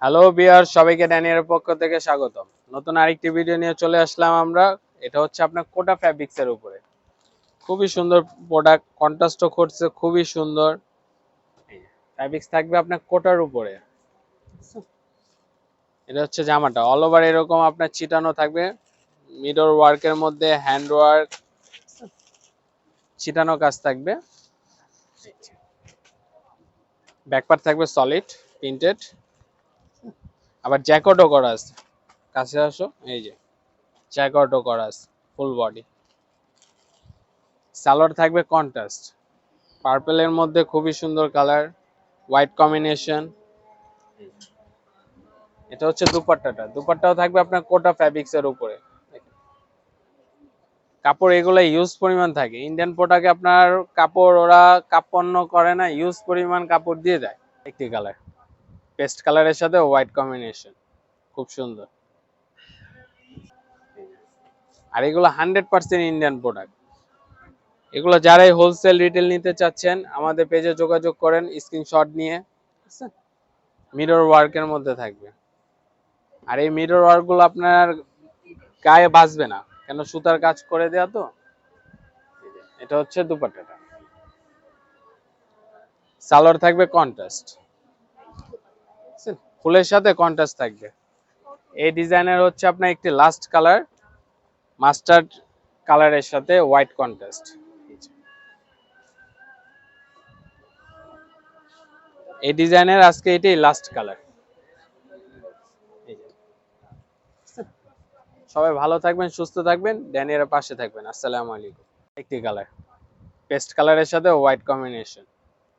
Hello বিয়ার, সবাইকে ড্যানিয়ার পক্ষ থেকে স্বাগতম। নতুন আরেকটি ভিডিও নিয়ে চলে আসলাম আমরা। এটা হচ্ছে আপনার কোটা ফ্যাব্রিক্স এর উপরে খুবই সুন্দর প্রোডাক্ট, কন্ট্রাস্টও করছে খুবই সুন্দর। ফ্যাব্রিক্স থাকবে আপনার কোটার উপরে। এটা হচ্ছে জামাটা অল ওভার এরকম আপনার চিটানো থাকবে, মিডল ওয়ার্কের মধ্যে হ্যান্ড ওয়ার্ক চিটানো কাজ থাকবে। ব্যাকপার্ট থাকবে সলিড প্রিন্টেড, আবার জ্যাকেটও করা আছে। কাছে আসো, এই যে জ্যাকেটও করা আছে ফুল বডি। সালোয়ার থাকবে কন্ট্রাস্ট পার্পলের মধ্যে, খুবই সুন্দর কালার, হোয়াইট কম্বিনেশন। এটা হচ্ছে দুপাট্টাটা, দুপাট্টাও থাকবে আপনার কোটা ফ্যাব্রিক্স এর উপরে। কাপড় এগুলো ইউজ পরিমাণ থাকে, ইন্ডিয়ান প্রোডাক্টে আপনার কাপড় ওরা কাপড় করে না, ইউজ পরিমাণ কাপড় দিয়ে দেয়। একটি কালার পেস্ট কালারের সাথে হোয়াইট কম্বিনেশন, খুব সুন্দর। আর এগুলো 100% ইন্ডিয়ান প্রোডাক্ট। এগুলো যারাই হোলসেল রিটেল নিতে চাচ্ছেন আমাদের পেজে যোগাযোগ করেন স্ক্রিনশট নিয়ে। মিরর ওয়ার্কের মধ্যে থাকবে, আর এই মিরর ওয়ার্ক গুলো আপনার গায়ে বাজবে না, কেন সুতার কাজ করে দেয়া তো। এটা হচ্ছে দুপাট্টাটা, সালোয়ার থাকবে কন্ট্রাস্ট, ফুলের সাথে কন্ট্রাস্ট থাকবে। এই ডিজাইনের হচ্ছে আপনার একটি লাস্ট কালার মাস্টার্ড কালারের সাথে হোয়াইট কন্ট্রাস্ট। এই ডিজাইনের আজকে এটাই লাস্ট কালার। সবাই ভালো থাকবেন, সুস্থ থাকবেন, ড্যানিয়ার পাশে থাকবেন। আসসালামু আলাইকুম। একটি কালার পেস্ট কালারের সাথে হোয়াইট কম্বিনেশন,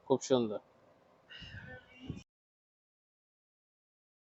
খুব সুন্দর।